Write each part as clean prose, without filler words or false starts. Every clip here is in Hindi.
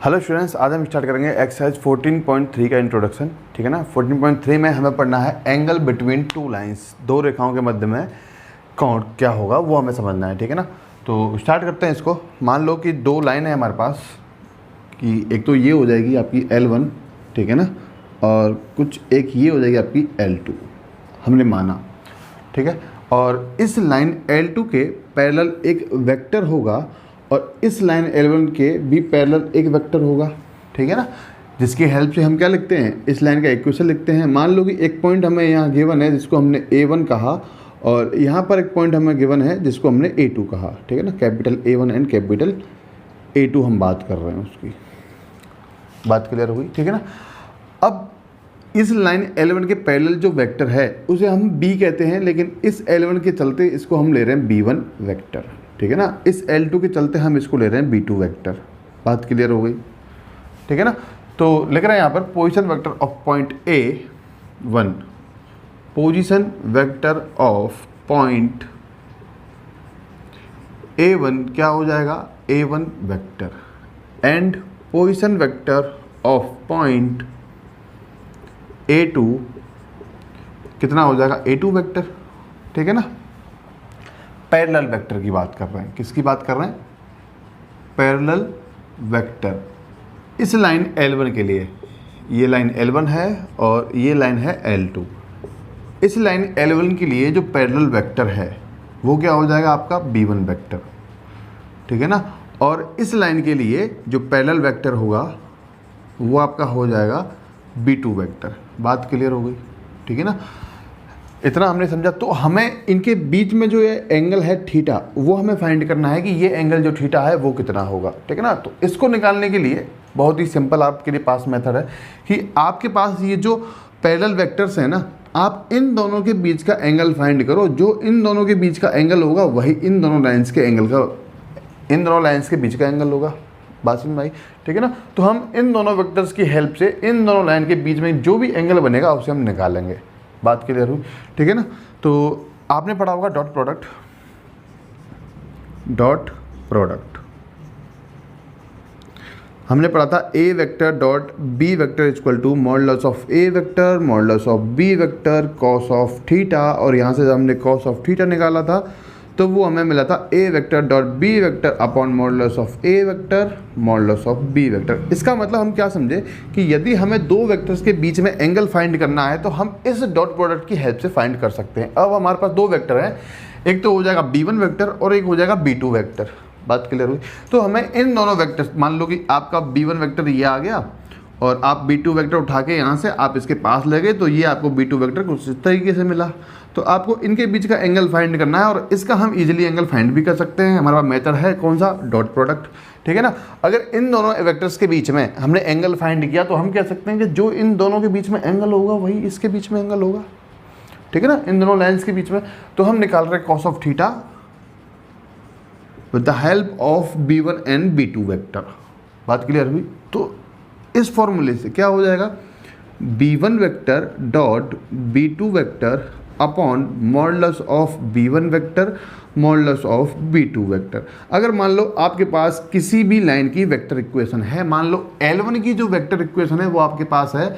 हेलो स्टूडेंट्स, आज हम स्टार्ट करेंगे एक्सरसाइज 14.3 का इंट्रोडक्शन। ठीक है ना। 14.3 में हमें पढ़ना है एंगल बिटवीन टू लाइंस, दो रेखाओं के मध्य में कौन क्या होगा वो हमें समझना है। ठीक है ना। तो स्टार्ट करते हैं इसको। मान लो कि दो लाइन है हमारे पास, कि एक तो ये हो जाएगी आपकी L1, ठीक है ना, और कुछ एक ये हो जाएगी आपकी L2, हमने माना। ठीक है। और इस लाइन L2 के पैरेलल एक वेक्टर होगा और इस लाइन L1 के भी पैरेलल एक वेक्टर होगा। ठीक है ना। जिसकी हेल्प से हम क्या लिखते हैं, इस लाइन का इक्वेशन लिखते हैं। मान लो कि एक पॉइंट हमें यहाँ गिवन है जिसको हमने A1 कहा, और यहाँ पर एक पॉइंट हमें गिवन है जिसको हमने A2 कहा। ठीक है ना। Capital A1 and capital A2 हम बात कर रहे हैं, उसकी बात क्लियर हुई। ठीक है ना। अब इस लाइन L1 के पैरेलल जो वेक्टर है उसे हम B कहते हैं, लेकिन इस L1 के चलते इसको हम ले रहे हैं B1 वेक्टर। ठीक है ना। इस L2 के चलते हम इसको ले रहे हैं B2 वेक्टर। बात क्लियर हो गई। ठीक है ना। तो लिख रहे हैं यहाँ पर position vector of point A1, position vector of point A1 क्या हो जाएगा, A1 vector, and position vector of point A2 कितना हो जाएगा, A2 वेक्टर। ठीक है ना। पैरेलल वेक्टर की बात कर रहे हैं। किसकी बात कर रहे हैं, पैरेलल वेक्टर। इस लाइन L1 के लिए, ये लाइन L1 है और ये लाइन है L2। इस लाइन L1 के लिए जो पैरेलल वेक्टर है वो क्या हो जाएगा आपका B1 वेक्टर। ठीक है ना। और इस लाइन के लिए जो पैरेलल वेक्टर होगा वो आपका हो जाएगा B2 वेक्टर। बात क्लियर हो गई। ठीक है ना। इतना हमने समझा। तो हमें इनके बीच में जो ये एंगल है थीटा, वो हमें फाइंड करना है कि ये एंगल जो थीटा है वो कितना होगा। ठीक है ना। तो इसको निकालने के लिए बहुत ही सिंपल आपके लिए पास मेथड है कि आपके पास ये जो पैरेलल वेक्टर्स हैं ना, आप इन दोनों के बीच का एंगल फाइंड करो। जो इन दोनों के बीच का एंगल होगा वही इन दोनों लाइन्स के एंगल का, इन दोनों लाइन्स के बीच का एंगल होगा। बात समझ में आई। ठीक है ना। तो हम इन दोनों वेक्टर्स की हेल्प से इन दोनों लाइन के बीच में जो भी एंगल बनेगा उसे हम निकालेंगे। बात क्लियर हुई। ठीक है ना। तो आपने पढ़ा होगा डॉट प्रोडक्ट। डॉट प्रोडक्ट हमने पढ़ा था A vector dot B vector equal to modulus of A vector modulus of B vector cos of theta, और यहाँ से हमने कॉस ऑफ थीटा निकाला था तो वो हमें मिला था A vector dot B vector upon modulus of A vector modulus of B vector. इसका मतलब हम क्या समझे कि यदि हमें दो वेक्टर्स के बीच में एंगल फाइंड करना है तो हम इस डॉट प्रोडक्ट की हेल्प से फाइंड कर सकते हैं। अब हमारे पास दो वेक्टर हैं, एक तो हो जाएगा B1 वेक्टर और एक हो जाएगा B2 वेक्टर। बात क्लियर हुई। तो हमें इन दोनों वेक्टर्स, मान लो कि आपका B1 वेक्टर ये आ गया और आप B2 वेक्टर उठा के यहाँ से आप इसके पास ले गए, तो ये आपको B2 वेक्टर कुछ इस तरीके से मिला। तो आपको इनके बीच का एंगल फाइंड करना है और इसका हम इजीली एंगल फाइंड भी कर सकते हैं। हमारा मेथड है कौन सा, डॉट प्रोडक्ट। ठीक है ना। अगर इन दोनों वेक्टर्स के बीच में हमने एंगल फाइंड किया तो हम कह सकते हैं कि जो इन दोनों के बीच में एंगल होगा वही इसके बीच में एंगल होगा। ठीक है ना। इन दोनों लाइन्स के बीच में तो हम निकाल रहे हैं cos of theta with the help of B1 and B2 vector. बात क्लियर हुई। तो इस फॉर्मूले से क्या हो जाएगा, B1 vector dot B2 vector upon modulus of B1 vector modulus of B2 vector. अगर मान लो आपके पास किसी भी लाइन की वेक्टर इक्वेशन है, मान लो L1 की जो वेक्टर इक्वेशन है वो आपके पास है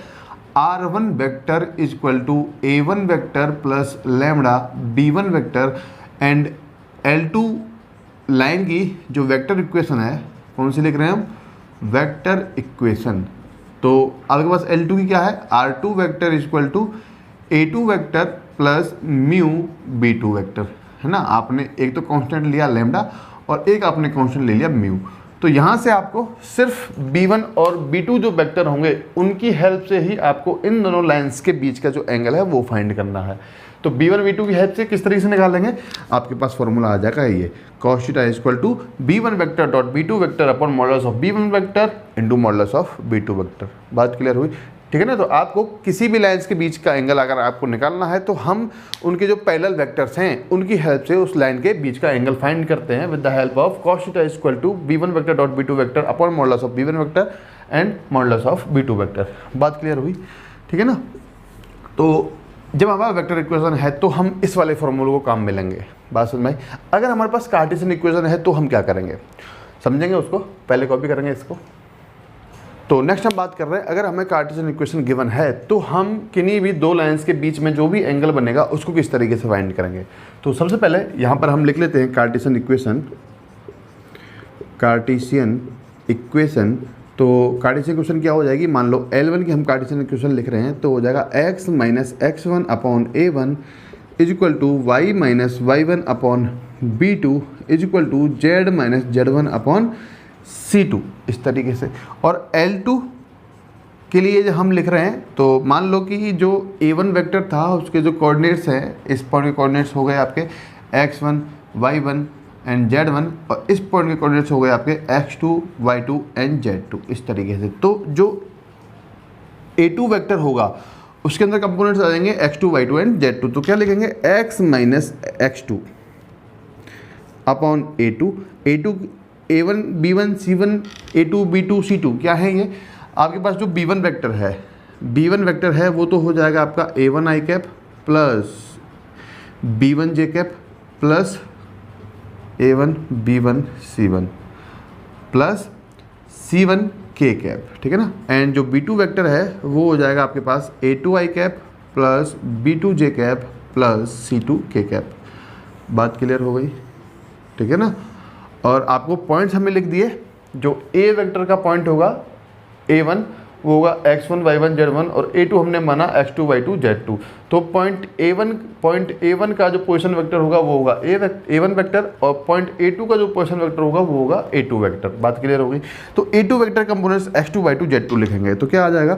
R1 vector equal to A1 vector plus lambda B1 vector, and L2 line की जो वेक्टर इक्वेशन है कौन सी लिख रहे हैं हम, वेक्टर इक्वेशन। तो आपके पास L2 की क्या है, R2 vector equal to A2 vector plus mu B2 vector, है ना। आपने एक तो कांस्टेंट लिया लैम्बडा और एक आपने कांस्टेंट ले लिया म्यू। तो यहाँ से आपको सिर्फ B1 और B2 जो वेक्टर होंगे उनकी हेल्प से ही आपको इन दोनों लाइन्स के बीच का जो एंगल है वो फाइंड करना है। तो B1 B2 की हेल्प से किस तरीके से निकालेंगे, आपके पास फॉर्मूला आ जाएगा ये, cos theta equal to B1 vector dot B2 vector upon modulus of B1 vector into modulus of B2 vector. बात क्लियर हुई। ठीक है ना। तो आपको किसी भी लाइन्स के बीच का एंगल अगर आपको निकालना है तो हम उनके जो पैरेलल वेक्टर्स हैं उनकी हेल्प से उस लाइन के बीच का एंगल फाइंड करते हैं with the help of cos theta equal to B1 vector dot B2 vector upon modulus of B1 vector and modulus of B2 vector. बात क्लियर हुई। ठीक है ना। तो जब हमारा वेक्टर इक्वेशन है तो हम इस वाले फॉर्मूले को काम में लेंगे। बात समझ में। अगर हमारे पास कार्टेशियन इक्वेशन है तो हम क्या करेंगे, समझेंगे उसको, पहले कॉपी करेंगे इसको। तो नेक्स्ट हम बात कर रहे हैं, अगर हमें कार्टेशियन इक्वेशन गिवन है तो हम किन्हीं भी दो लाइंस के बीच में जो भी एंगल बनेगा उसको किस तरीके से फाइंड करेंगे। तो सबसे पहले यहाँ पर हम लिख लेते हैं कार्टेशियन इक्वेशन। तो कार्टेशियन इक्वेशन क्या हो जाएगी, मान लो L1 की हम कार्टेशियन इक्वेशन लिख रहे हैं तो हो जाएगा x minus x1 upon a1 is equal to y minus y1 upon b2 is equal to z minus z1 upon c2, इस तरीके से। और L2 के लिए जो हम लिख रहे हैं तो मान लो कि जो a1 वेक्टर था उसके जो कोऑर्डिनेट्स हैं, इस पॉइंट के कोऑर्डिनेट्स हो गए आपके x1 y1 एंड z1, और इस पॉइंट के कोऑर्डिनेट्स हो गए आपके x2 y2 एंड z2, इस तरीके से। तो जो a2 वेक्टर होगा उसके अंदर कंपोनेंट्स आ जाएंगे x2 y2 एंड z2। तो क्या लिखेंगे, x minus x2 upon a2 a1 b1 c1 a2 b2 c2 क्या है ये आपके पास जो b1 वेक्टर है वो तो हो जाएगा आपका a1 i cap plus b1 j cap plus a1 b1 c1 plus c1 k cap, ठीक है ना। एंड जो b2 वेक्टर है वो हो जाएगा आपके पास a2 i cap plus b2 j cap plus c2 k cap. बात क्लियर हो गई, ठीक है ना। और आपको पॉइंट्स हमें लिख दिए, जो a वेक्टर का पॉइंट होगा a1 वो होगा x1 y1 z1 और a2 हमने माना x2 y2 z2। तो पॉइंट a1 का जो पोजीशन वेक्टर होगा वो होगा a1 वेक्टर, और पॉइंट a2 का जो पोजीशन वेक्टर होगा वो होगा a2 वेक्टर। बात क्लियर हो गई। तो a2 vector components x2 y2 z2 लिखेंगे तो क्या आ जाएगा,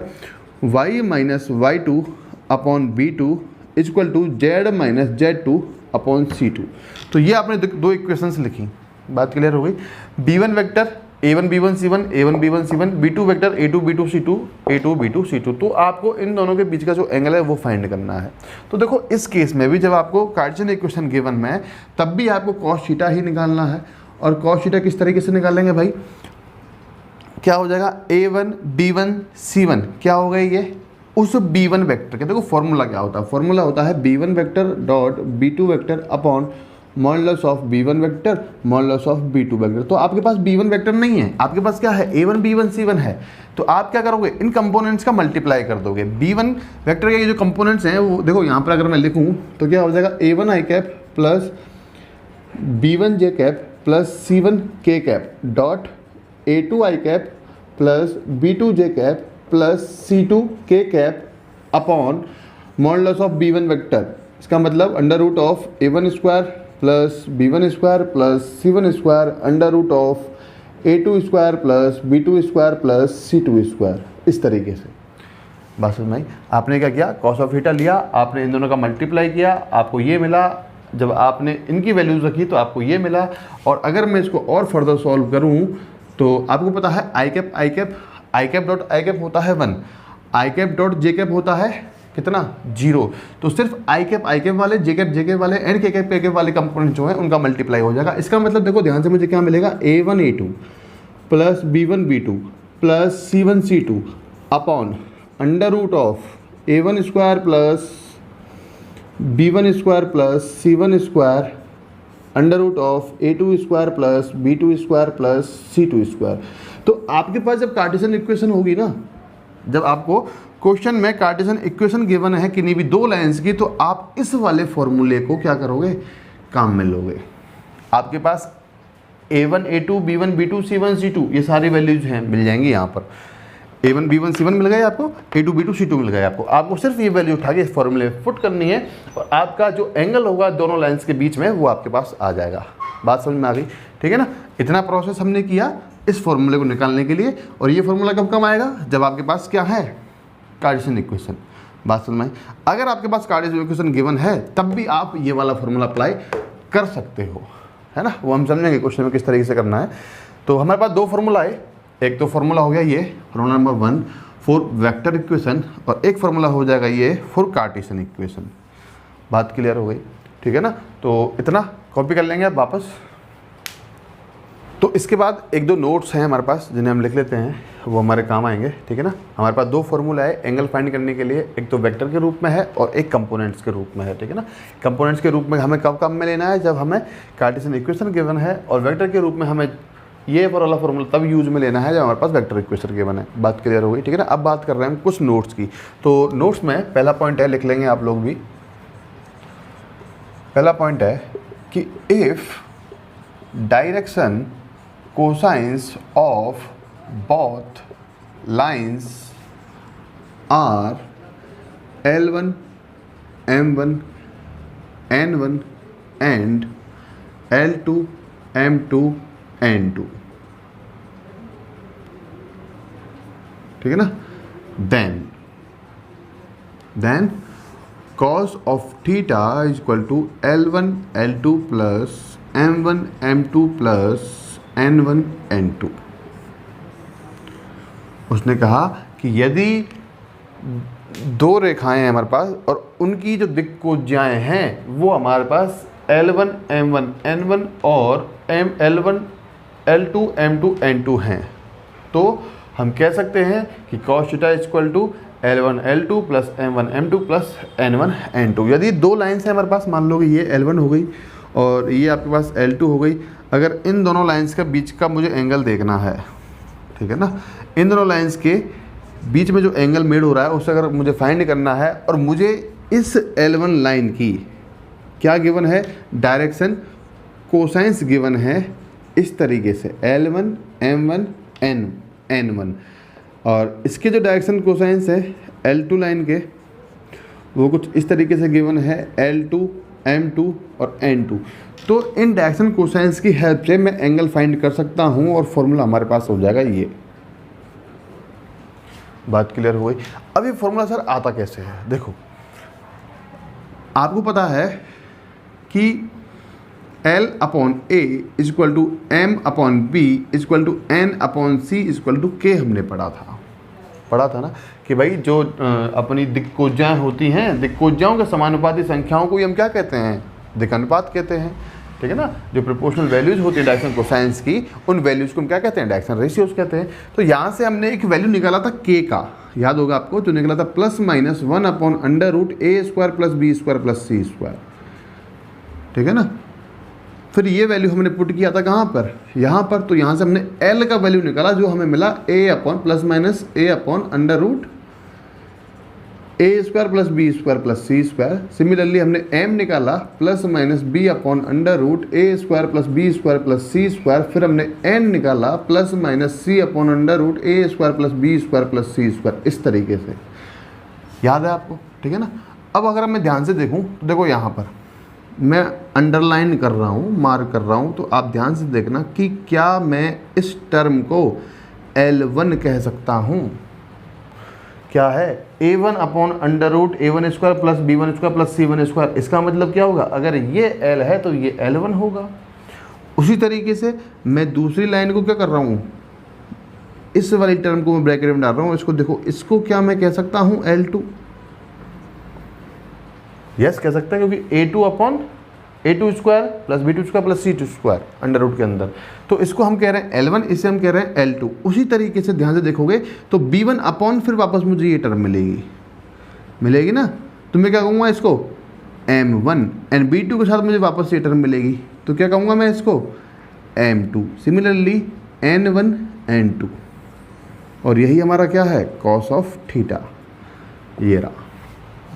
y minus y2 upon b2 is equal to z minus z2 upon c2। तो ये आपने दो इक्वेशंस लिखी। बात क्लियर हो गई। b1 vector a1 b1 c1 a1 b1 c1, b2 vector a2 b2 c2 a2 b2 c2। तो आपको इन दोनों के बीच का जो एंगल है वो फाइंड करना है। तो देखो इस केस में भी जब आपको कार्टेशियन इक्वेशन गिवन में है तब भी आपको cos थीटा ही निकालना है। और cos थीटा किस तरीके से निकालेंगे भाई, क्या हो जाएगा a1 b1 c1 क्या होगा ये उस b1 वेक्टर के, देखो फॉर्मूला क्या होता है, फॉर्मूला होता है b1 vector dot b2 vector upon modulus of b1 vector modulus of b2 vector. तो आपके पास b1 वेक्टर नहीं है, आपके पास क्या है a1 b1 c1 है। तो आप क्या करोगे, इन कंपोनेंट्स का मल्टीप्लाई कर दोगे। b1 वेक्टर के जो कंपोनेंट्स हैं वो देखो यहाँ पर अगर मैं लिखूँ तो क्या हो जाएगा a1 i cap plus b1 j cap plus c1 k cap dot a2 i cap plus b2 j cap plus c2 k cap upon modulus of b1 vector. इसका मतलब under root of a1 square plus b1 square plus c1 square under root of a2 square plus b2 square plus c2 square, इस तरीके से। बस भाई आपने क्या किया, कॉस ऑफ थीटा लिया, आपने इन दोनों का मल्टीप्लाई किया, आपको ये मिला। जब आपने इनकी वैल्यूज रखी तो आपको ये मिला। और अगर मैं इसको और फर्दर सॉल्व करूँ तो आपको पता है आई कैप डॉट आई कैप होता है 1, आई कैप डॉट जे कैप होता है कितना 0। तो सिर्फ आई कैप वाले जे कैप वाले एंड के कैप वाले कंपोनेंट जो है उनका मल्टीप्लाई हो जाएगा। इसका मतलब देखो ध्यान से मुझे क्या मिलेगा, a1 a2 plus b1 b2 plus c1 c2 upon under root of a1 square plus b1 square plus c1 square under root of a2 square plus b2 square plus c2 square. तो आपके पास जब कार्टेशियन इक्वेशन होगी ना, जब आपको क्वेश्चन में कार्टेशियन इक्वेशन गिवन है किन्हीं भी दो लाइंस की, तो आप इस वाले फॉर्मूले को क्या करोगे, काम में लोगे। आपके पास a1 a2 b1 b2 c1 c2 ये सारी वैल्यूज हैं, मिल जाएंगी यहाँ पर। a1 b1 c1 मिल गए आपको, a2 b2 c2 मिल गए आपको। आपको सिर्फ ये वैल्यू उठा के इस फॉर्मूले में पुट करनी है और आपका जो एंगल होगा दोनों लाइंस के बीच में वो आपके पास आ जाएगा। बात समझ में आ गई, ठीक है ना। इतना प्रोसेस हमने किया इस फॉर्मूले को निकालने के लिए। और ये फॉर्मूला कब काम आएगा, जब आपके पास क्या है, कार्टेशियन इक्वेशन। बात समझ में। अगर आपके पास कार्टेशियन इक्वेशन गिवन है तब भी आप ये वाला फॉर्मूला अप्लाई कर सकते हो, है ना। वो हम समझेंगे क्वेश्चन में किस तरीके से करना है। तो हमारे पास दो फॉर्मूला है, एक तो फॉर्मूला हो गया ये formula number 1 for vector equation, और एक फॉर्मूला हो जाएगा ये फॉर कार्टेशियन इक्वेशन। बात क्लियर हो गई, ठीक है ना। तो इतना कॉपी कर लेंगे आप वापस। तो इसके बाद एक दो नोट्स हैं हमारे पास जिन्हें हम लिख लेते हैं, वो हमारे काम आएंगे, ठीक है ना। हमारे पास दो फॉर्मूला है एंगल फाइंड करने के लिए, एक तो वेक्टर के रूप में है और एक कंपोनेंट्स के रूप में है, ठीक है ना। कंपोनेंट्स के रूप में हमें कब काम में लेना है, जब हमें कार्टेशियन इक्वेशन गिवन है, और वेक्टर के रूप में हमें ये वाला फॉर्मूला तब यूज में लेना है जब हमारे पास वेक्टर इक्वेशन गिवन है। बात क्लियर हो गई, ठीक है ना। अब बात कर रहे हैं हम कुछ नोट्स की। तो नोट्स में पहला पॉइंट है, लिख लेंगे आप लोग भी। पहला पॉइंट है कि if direction cosines of both lines are L1 M1 N1 and L2 M2 N2, ठीक है ना। Then cos of theta is equal to L1 L2 plus M1 M2 plus N1 N2। उसने कहा कि यदि दो रेखाएं हैं हमारे पास और उनकी जो दिक्कोज्याएं हैं वो हमारे पास L1 M1 N1 और L1 L2 M2 N2 हैं, तो हम कह सकते हैं कि cos theta equal to L1 L2 plus M1 M2 plus N1 N2। यदि दो लाइन्स हैं हमारे पास, मान लो कि ये L1 हो गई और ये आपके पास L2 हो गई, अगर इन दोनों लाइन्स का बीच का मुझे एंगल देखना है, ठीक है ना, इन दोनों लाइन्स के बीच में जो एंगल मेड हो रहा है उसे अगर मुझे फाइंड करना है और मुझे इस L1 लाइन की क्या गिवन है, डायरेक्शन कोसाइंस गिवन है इस तरीके से L1 M1 N1, और इसके जो डायरेक्शन कोसाइंस है L2 लाइन के वो कुछ इस तरीके से गिवन है L2 M2 और N2। तो इन डायरेक्शन कोसाइंस की हेल्प से मैं एंगल फाइंड कर सकता हूँ और फॉर्मूला हमारे पास हो जाएगा ये। बात क्लियर हो गई। अब ये फॉर्मूला सर आता कैसे है, देखो आपको पता है कि L upon A is equal to M upon B is equal to N upon C is equal to K हमने पढ़ा था ना कि भाई जो अपनी दिक्कोज्याएं होती हैं, दिक्कोज्याओं के समानुपाती संख्याओं को ही हम क्या कहते हैं, दिक्कनुपात कहते हैं, ठीक है ना। जो प्रोपोर्शनल वैल्यूज होती है डायरेक्शन कोसाइंस की, उन वैल्यूज को हम क्या कहते हैं, डायरेक्शन रेशियोज कहते हैं। तो यहाँ से हमने एक वैल्यू निकाला था K का, याद होगा आपको, जो निकला था +-1 upon under root A² plus B² plus C², ठीक है ना। फिर ये वैल्यू हमने पुट किया था कहाँ पर, यहाँ पर। तो यहाँ से हमने L का वैल्यू निकाला जो हमें मिला A upon +-A upon under root A² plus B² plus C²। Similarly हमने M निकाला +-B upon under root A² plus B² plus C²। फिर हमने N निकाला +-C upon under root A² plus B² plus C², इस तरीके से। याद है आपको, ठीक है ना। अब अगर मैं ध्यान से देखूं तो देखो यहाँ पर मैं अंडरलाइन कर रहा हूँ, मार्क कर रहा हूँ, तो आप ध्यान से देखना कि क्या मैं इस टर्म को L1 कह सकता हूँ। क्या है, A1 upon under root A1² plus B1² plus C1²। इसका मतलब क्या होगा, अगर ये L है तो ये L1 होगा। उसी तरीके से मैं दूसरी लाइन को क्या कर रहा हूँ, इस वाली टर्म को मैं ब्रैकेट में डाल रहा हूँ, इसको देखो, इसको क्या मैं कह सकता हूँ, L2। यस कह सकता है, क्योंकि A2 upon A2² plus B2² plus C2² under root के अंदर, तो इसको हम कह रहे हैं L1, इसे हम कह रहे हैं L2। उसी तरीके से ध्यान से देखोगे तो B1 अपॉन फिर वापस मुझे ये टर्म मिलेगी ना, तो मैं क्या कहूँगा इसको M1, एंड B2 के साथ मुझे वापस ये टर्म मिलेगी, तो क्या कहूँगा मैं इसको M2। सिमिलरली N1 N2, और यही हमारा क्या है, कॉस ऑफ थीटा। ये रहा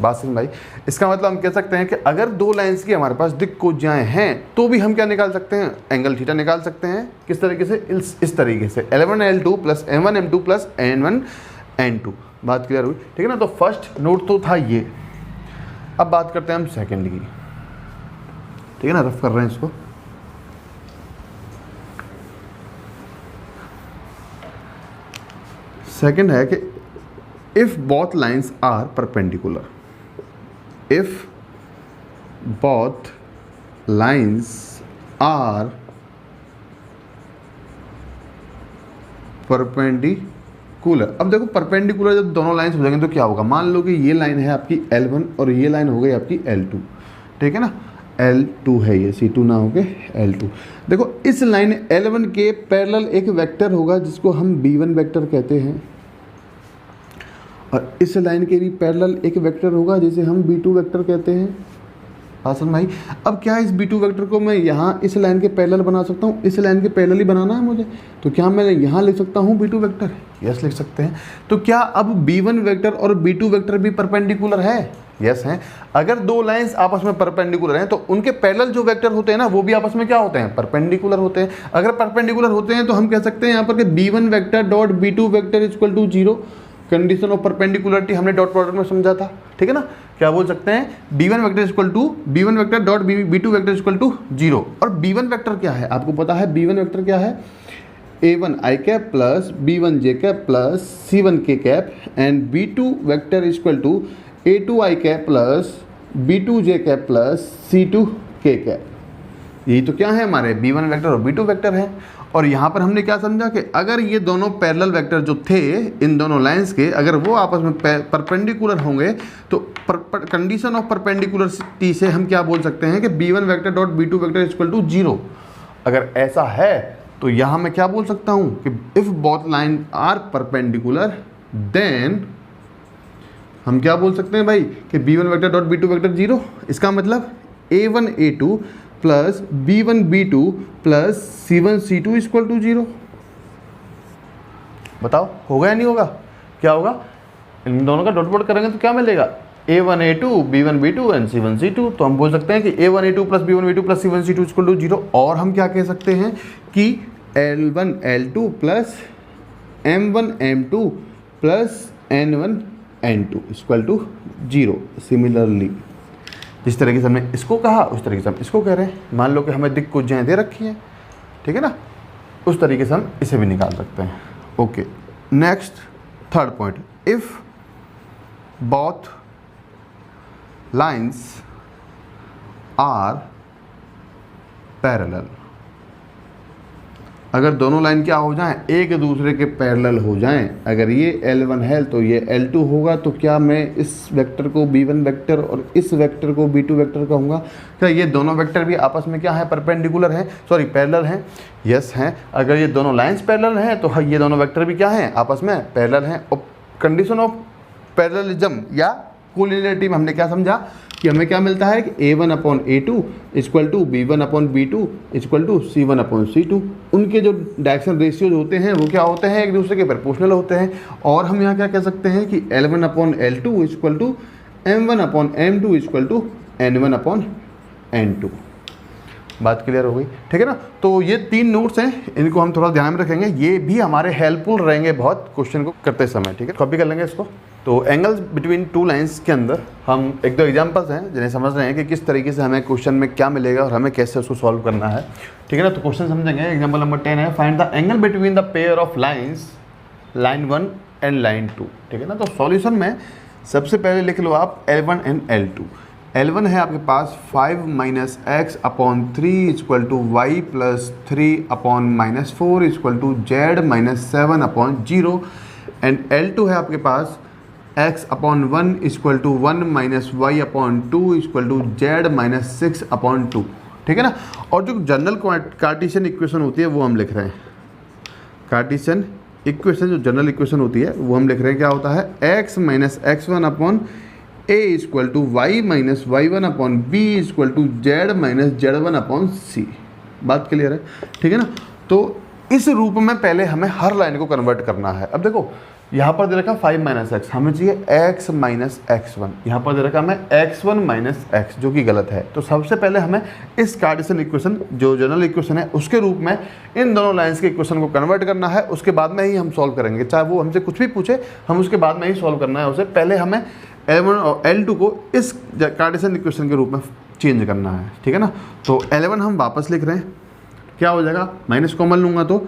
बात समझ भाई। इसका मतलब हम कह सकते हैं कि अगर दो लाइंस की हमारे पास दिक्कोज्याएं हैं तो भी हम क्या निकाल सकते हैं, एंगल थीटा निकाल सकते हैं। किस तरीके से, इस तरीके से L1 L2 plus M1 M2 plus N1 N2। बात क्लियर हुई, ठीक है ना। तो फर्स्ट नोट तो था ये। अब बात करते हैं हम सेकेंड की, ठीक है ना, रफ कर रहे हैं इसको। सेकेंड है कि if both lines are perpendicular, if both lines are perpendicular। अब देखो परपेंडिकुलर जब दोनों लाइन्स हो जाएंगे तो क्या होगा, मान लो कि ये लाइन है आपकी L1 और ये लाइन हो गई आपकी L2, ठीक है ना। L2 है ये, C2 ना हो के L2। देखो इस लाइन L1 के पैरेलल एक वेक्टर होगा जिसको हम B1 वेक्टर कहते हैं, और इस लाइन के भी पैरेलल एक वेक्टर होगा जिसे हम B2 वेक्टर कहते हैं। बात समझ में आई। अब क्या इस B2 वेक्टर को मैं यहाँ इस लाइन के पैरेलल बना सकता हूँ, इस लाइन के पैरेलल ही बनाना है मुझे, तो क्या मैं यहाँ लिख सकता हूँ B2 वेक्टर? यस लिख सकते हैं। तो क्या अब B1 वेक्टर और B2 वेक्टर भी परपेंडिकुलर है? यस हैं। अगर दो लाइंस आपस में परपेंडिकुलर हैं तो उनके पैरेलल जो वेक्टर होते हैं ना वो भी आपस में क्या होते हैं? परपेंडिकुलर होते हैं। अगर परपेंडिकुलर होते हैं तो हम कह सकते हैं यहाँ पर कि B1 vector dot B2 vector equal to 0। Condition of perpendicularity हमने डॉट प्रोडक्ट में समझा था, ठीक है ना। क्या बोल सकते हैं? B1 vector equal to B1 vector dot B2 vector equal to 0। और B1 वेक्टर क्या है? आपको पता है B1 वेक्टर क्या है? A1 i cap plus B1 j cap plus C1 k cap and B2 vector equal to A2 i cap plus B2 j cap plus C2 k cap. यही तो क्या है हमारे B1 वेक्टर और B2 वेक्टर है। और यहाँ पर हमने क्या समझा कि अगर ये दोनों पैरेलल वेक्टर जो थे इन दोनों लाइंस के, अगर वो आपस में परपेंडिकुलर होंगे तो कंडीशन ऑफ परपेंडिकुलरिटी से हम क्या बोल सकते हैं कि B1 vector dot B2 vector equal to 0। अगर ऐसा है तो यहाँ मैं क्या बोल सकता हूँ कि if both line are perpendicular then हम क्या बोल सकते हैं भाई कि B1 vector dot B2 vector 0। इसका मतलब A1 A2 plus B1 B2 plus C1 C2 equal to 0। बताओ होगा या नहीं होगा? क्या होगा? इन दोनों का डॉट प्रोडक्ट करेंगे तो क्या मिलेगा? A1 A2 B1 B2 and C1 C2। तो हम बोल सकते हैं कि A1 A2 plus B1 B2 plus C1 C2 equal to 0। और हम क्या कह सकते हैं कि L1 L2 plus M1 M2 plus N1 N2 equal to 0। Similarly जिस तरीके से हमने इसको कहा उस तरीके से हम इसको कह रहे हैं। मान लो कि हमें दिक् कुछ दे रखी है, ठीक है ना, उस तरीके से हम इसे भी निकाल सकते हैं। Okay, next third point, if both lines are parallel. अगर दोनों लाइन क्या हो जाएं? एक दूसरे के पैरेलल हो जाएं। अगर ये L1 है तो ये L2 होगा, तो क्या मैं इस वेक्टर को B1 वेक्टर और इस वेक्टर को B2 वेक्टर कहूँगा? क्या ये दोनों वेक्टर भी आपस में क्या है? परपेंडिकुलर हैं, सॉरी पैरेलल हैं। यस हैं। अगर ये दोनों लाइंस पैरेलल हैं तो ये दोनों वेक्टर भी क्या हैं? आपस में पैरेलल हैं। और कंडीशन ऑफ पैरेललिज्म या कोलिनियरिटी में हमने क्या समझा कि हमें क्या मिलता है कि A1 upon A2 equal to B1 upon B2 equal to C1 upon C2। उनके जो डायरेक्शन रेशियोज होते हैं वो क्या होते हैं? एक दूसरे के प्रोपोर्शनल होते हैं। और हम यहाँ क्या कह सकते हैं कि L1 upon L2 equal to M1 upon M2 equal to N1 upon N2। बात क्लियर हो गई, ठीक है ना। तो ये 3 नोट्स हैं, इनको हम थोड़ा ध्यान में रखेंगे, ये भी हमारे हेल्पफुल रहेंगे बहुत क्वेश्चन को करते समय, ठीक है। कॉपी कर लेंगे इसको। तो एंगल्स बिटवीन टू लाइंस के अंदर हम एक दो एग्जांपल्स हैं जिन्हें समझ रहे हैं कि किस तरीके से हमें क्वेश्चन में क्या मिलेगा और हमें कैसे उसको सॉल्व करना है, ठीक है ना। तो क्वेश्चन समझेंगे। एग्जांपल नंबर 10 है, find the angle between the pair of lines line 1 and line 2, ठीक है ना। तो सॉल्यूशन में सबसे पहले लिख लो आप L1 एंड L2। L1 है आपके पास 5 minus x upon 3 equal to y plus 3 upon minus 4 equal to z minus 7 upon 0। And L2 है आपके पास x upon 1 equal to 1 minus y upon 2 equal to z minus 6 upon 2, ठीक है ना। और जो जनरल कार्टेशियन इक्वेशन होती है वो हम लिख रहे हैं। कार्टेशियन इक्वेशन जो जनरल इक्वेशन होती है वो हम लिख रहे हैं, क्या होता है? x minus x1 upon a equal to y minus y1 upon b equal to z minus z1 upon c। बात क्लियर है, ठीक है ना। तो इस रूप में पहले हमें हर लाइन को कन्वर्ट करना है। अब देखो यहाँ पर दे रखा 5 माइनस एक्स, हमें चाहिए x माइनस x1। यहाँ पर दे रखा हमें x1 माइनस x, जो कि गलत है। तो सबसे पहले हमें इस कार्टेशियन इक्वेशन जो जनरल इक्वेशन है उसके रूप में इन दोनों लाइंस के इक्वेशन को कन्वर्ट करना है। उसके बाद में ही हम सॉल्व करेंगे, चाहे वो हमसे कुछ भी पूछे, हम उसके बाद में ही सॉल्व करना है उसे। पहले हमें L1 और L2 को इस कार्टेशियन इक्वेशन के रूप में चेंज करना है, ठीक है ना। तो L1 हम वापस लिख रहे हैं, क्या हो जाएगा? माइनस कॉमन लूँगा तो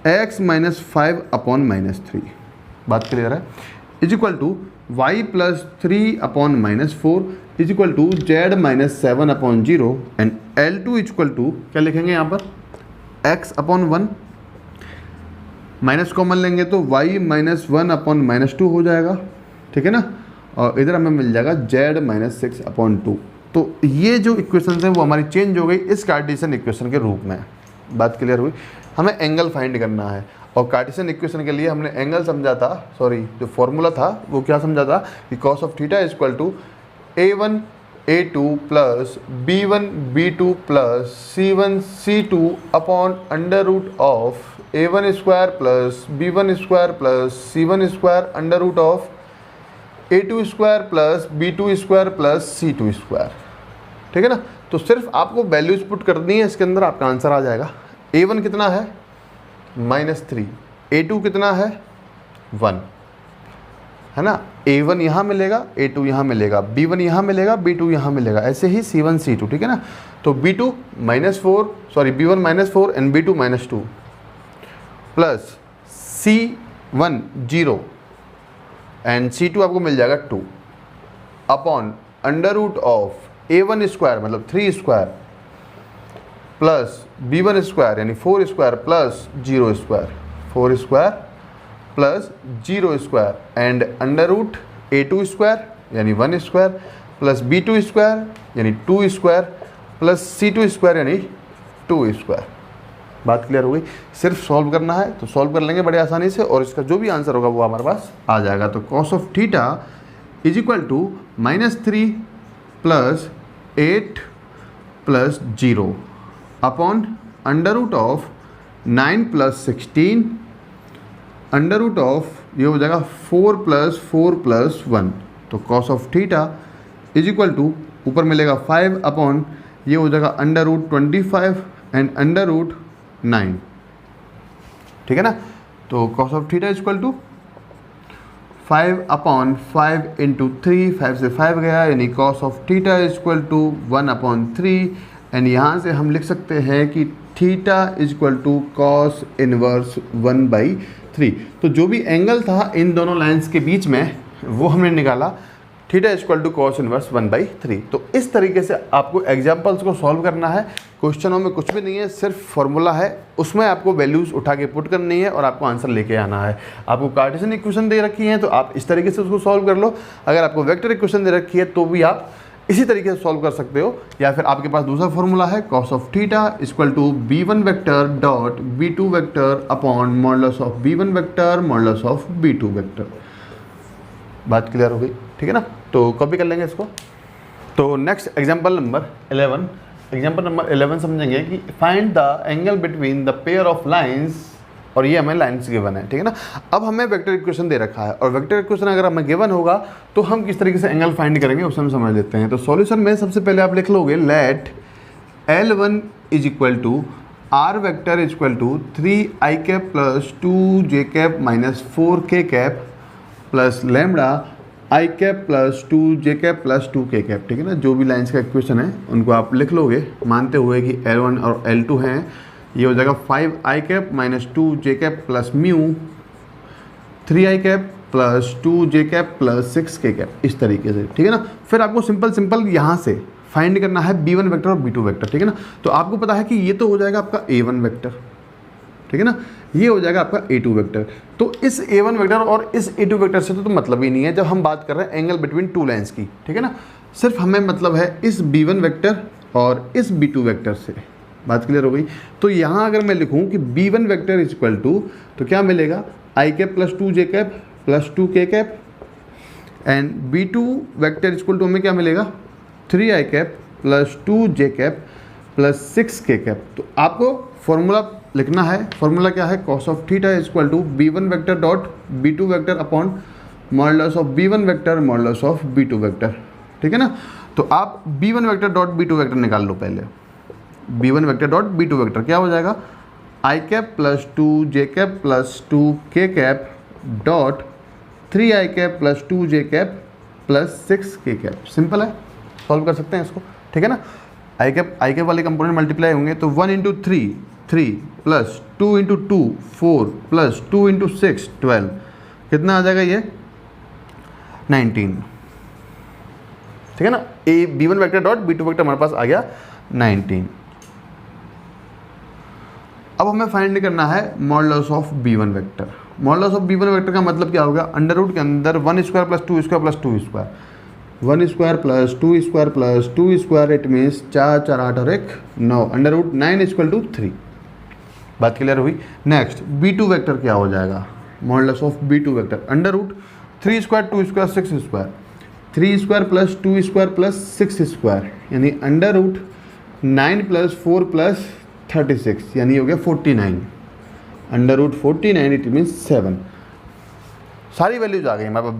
x माइनस 5 अपॉन माइनस 3। बात क्लियर है। Is equal to y plus 3 upon minus 4 is equal to z minus 7 upon 0। And L2 is equal to क्या लिखेंगे यहाँ पर? x अपॉन 1 माइनस कॉमन लेंगे तो y माइनस 1 अपॉन माइनस 2 हो जाएगा, ठीक है ना। और इधर हमें मिल जाएगा z माइनस 6 अपॉन 2। तो ये जो इक्वेशन हैं वो हमारी चेंज हो गई इस कार्टेशियन इक्वेशन के रूप में। बात क्लियर हुई। हमें एंगल फाइंड करना है और कार्टेशियन इक्वेशन के लिए हमने एंगल समझा था, सॉरी जो फॉर्मूला था वो क्या समझा था कि cos of theta is equal to A1 A2 plus B1 B2 plus C1 C2 upon under root of A1 square plus B1 square plus C1 square under root of A2 square plus B2 square plus C2 square. ठीक है ना। तो सिर्फ आपको वैल्यूज पुट करनी है, इसके अंदर आपका आंसर आ जाएगा। A1 कितना है -3, A2 कितना है 1, है ना। A1 यहाँ मिलेगा, A2 यहाँ मिलेगा, B1 यहाँ मिलेगा, B2 यहाँ मिलेगा, ऐसे ही C1 C2। ठीक है ना। तो B1 -4 and B2 -2 plus C1 0 and C2 आपको मिल जाएगा 2 upon under root of A1 square मतलब 3 स्क्वायर प्लस B1 स्क्वायर यानी 4 square plus 0 square, 4 square plus 0 square and under root A2 square यानी 1 स्क्वायर प्लस B2 स्क्वायर यानी 2 स्क्वायर प्लस C2 स्क्वायर यानी 2 स्क्वायर। बात क्लियर हो गई। सिर्फ सॉल्व करना है तो सॉल्व कर लेंगे बड़े आसानी से और इसका जो भी आंसर होगा वो हमारे पास आ जाएगा। तो cos of theta is equal to -3 plus 8 plus 0 upon under root of 9 plus 16 under root of ये हो जाएगा 4 प्लस 4 प्लस 1। तो cos of theta is equal to ऊपर मिलेगा 5 अपॉन ये हो जाएगा under root 25 and under root 9। ठीक है ना। तो cos of theta is equal to 5 upon 5 into 3, 5 से 5 गया यानी cos of theta is equal to 1 upon 3 and यहाँ से हम लिख सकते हैं कि theta is equal to cos inverse 1/3। तो जो भी एंगल था इन दोनों लाइंस के बीच में वो हमने निकाला, theta is equal to cos inverse 1/3। तो इस तरीके से आपको एग्जाम्पल्स को सॉल्व करना है। क्वेश्चनों में कुछ भी नहीं है, सिर्फ फॉर्मूला है, उसमें आपको वैल्यूज़ उठा के पुट करनी है और आपको आंसर लेके आना है। आपको कार्टेशियन इक्वेशन दे रखी है तो आप इस तरीके से उसको सॉल्व कर लो। अगर आपको वेक्टर इक्वेशन दे रखी है तो भी आप इसी तरीके से सॉल्व कर सकते हो, या फिर आपके पास दूसरा फॉर्मूला है cos of theta equal to B1 vector dot B2 vector upon modulus of B1 vector modulus of B2 vector. बात क्लियर हो गई। ठीक है ना। तो कॉपी कर लेंगे इसको। तो next example number 11, example number 11 समझेंगे कि find the angle between the pair of lines, और ये हमें लाइंस गिवन है। ठीक है ना। अब हमें वेक्टर इक्वेशन दे रखा है और वेक्टर इक्वेशन अगर हमें गिवन होगा तो हम किस तरीके से एंगल फाइंड करेंगे उसे हम समझ लेते हैं। तो सॉल्यूशन में सबसे पहले आप लिख लोगे let L1 is equal to R vector is equal to 3i cap plus 2j cap minus 4k cap plus lambda i cap plus 2j cap plus 2k cap. ठीक है ना। जो भी लाइंस का इक्वेशन है उनको आप लिख लोगे मानते हुए कि L1 और L2 हैं। ये हो जाएगा 5i cap minus 2j cap plus mu 3i cap plus 2j cap plus 6k cap, इस तरीके से। ठीक है ना। फिर आपको सिंपल यहाँ से फाइंड करना है B1 वेक्टर और B2 वेक्टर। ठीक है ना। तो आपको पता है कि ये तो हो जाएगा आपका A1 वेक्टर, ठीक है ना, ये हो जाएगा आपका A2 वेक्टर। तो इस A1 वेक्टर और इस A2 वेक्टर से तो मतलब ही नहीं है जब हम बात कर रहे हैं एंगल बिटवीन टू लाइंस की। ठीक है ना। सिर्फ हमें मतलब है इस B1 वेक्टर और इस B2 वेक्टर से। बात क्लियर हो गई। तो यहाँ अगर मैं लिखूँ कि B1 vector is equal to, तो क्या मिलेगा i cap plus 2j cap plus 2k cap and B2 vector is equal to हमें क्या मिलेगा 3i cap plus 2j cap plus 6k cap. तो आपको फॉर्मूला लिखना है। फॉर्मूला क्या है cos of theta is equal to B1 vector dot B2 vector upon modulus of B1 vector modulus of B2 vector. ठीक है ना। तो आप B1 vector dot B2 vector निकाल लो पहले। B1 vector dot B2 vector क्या हो जाएगा i cap plus 2j cap plus 2k cap dot 3i cap plus 2j cap plus 6k cap. Simple है, सॉल्व कर सकते हैं इसको। ठीक है ना। i कैप वाले कंपोनेंट मल्टीप्लाई होंगे तो 1 into 3 plus 2 into 2 4 plus 2 into 6 12, कितना आ जाएगा ये 19। ठीक है ना। B1 vector dot B2 vector हमारे पास आ गया 19। अब हमें फाइंड करना है modulus of B1 vector. Modulus of B1 vector का मतलब क्या होगा अंडर रूट के अंदर 1 square plus 2 square plus 2 square 1 square plus 2 square plus 2 square, it means 4 4 8 और 1 9 अंडर रूट 9 इक्वल टू 3। बात क्लियर हुई। नेक्स्ट B2 वेक्टर क्या हो जाएगा modulus of B2 vector under root 3 square 2 square 6 square 3 square plus 2 square plus 6 square यानी अंडर रूट 9 प्लस 4 प्लस 36 यानी हो गया 49, अंडर रूट 49 इट मीन्स 7। सारी वैल्यूज आ गई हमारे पास,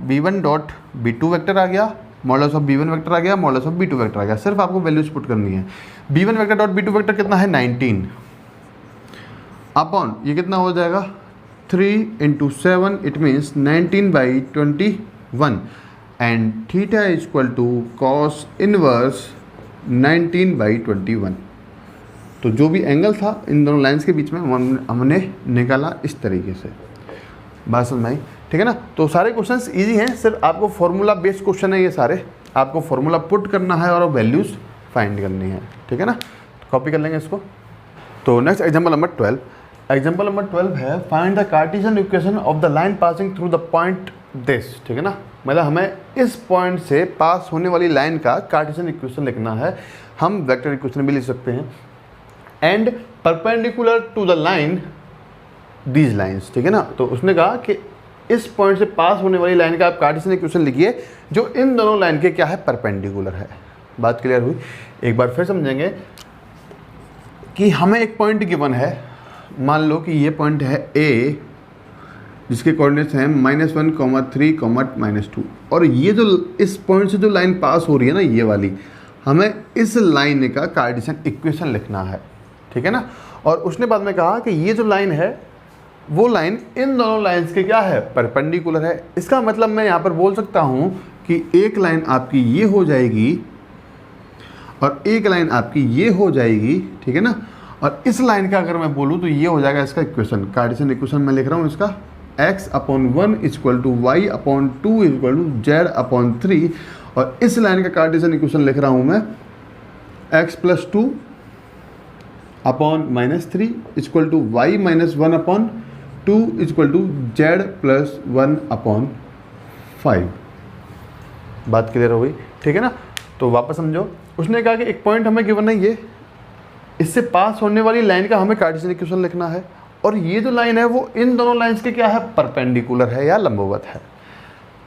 b1 डॉट b2 वेक्टर आ गया, मॉडल्स ऑफ b1 वेक्टर आ गया, मॉडल्स ऑफ b2 वेक्टर आ गया। सिर्फ आपको वैल्यूज पुट करनी है। b1 vector dot b2 vector कितना है 19 अपॉन ये कितना हो जाएगा 3 into 7 it means 19/21 and theta is equal to cos inverse 19/21। तो जो भी एंगल था इन दोनों लाइंस के बीच में हमने निकाला इस तरीके से। बात समझ में आई? ठीक है ना। तो सारे क्वेश्चंस इजी हैं, सिर्फ आपको फॉर्मूला बेस्ड क्वेश्चन है ये सारे, आपको फॉर्मूला पुट करना है और वैल्यूज फाइंड करनी है। ठीक है ना, तो कॉपी कर लेंगे इसको। तो next example number 12, example number 12 है find the Cartesian equation of the line passing through the point this. ठीक है ना, मतलब हमें इस पॉइंट से पास होने वाली लाइन का कार्टेशियन इक्वेशन लिखना है। हम वेक्टर इक्वेशन भी लिख सकते हैं। And perpendicular to the line these lines. ठीक है ना, तो उसने कहा कि इस पॉइंट से पास होने वाली लाइन का आप कार्टेशियन इक्वेशन लिखिए जो इन दोनों लाइन के क्या है परपेंडिकुलर है। बात क्लियर हुई? एक बार फिर समझेंगे कि हमें एक पॉइंट गिवन है, मान लो कि ये पॉइंट है ए जिसके कोऑर्डिनेट्स हैं -1, 3, -2 और ये जो इस पॉइंट से जो लाइन पास हो रही है ना ये वाली, हमें इस लाइन का कार्टेशियन इक्वेशन लिखना है। ठीक है ना, और उसने बाद में कहा कि ये जो लाइन है वो लाइन इन दोनों लाइंस के क्या है परपेंडिकुलर है। इसका मतलब मैं यहाँ पर बोल सकता हूँ कि एक लाइन आपकी ये हो जाएगी और एक लाइन आपकी ये हो जाएगी। ठीक है ना, और इस लाइन का अगर मैं बोलूँ तो ये हो जाएगा इसका इक्वेशन, कार्टेशियन इक्वेशन मैं लिख रहा हूँ इसका x/1 = y/2 = z/3 और इस लाइन का कार्टेशियन इक्वेशन लिख रहा हूँ मैं x + 2 upon -3 equal to y - 1/2 equal to z + 1/5। बात क्लियर हो गई? ठीक है ना, तो वापस समझो। उसने कहा कि एक पॉइंट हमें गिवन है, ये इससे पास होने वाली लाइन का हमें कार्टेशियन इक्वेशन लिखना है और ये जो लाइन है वो इन दोनों लाइंस के क्या है परपेंडिकुलर है या लंबवत है।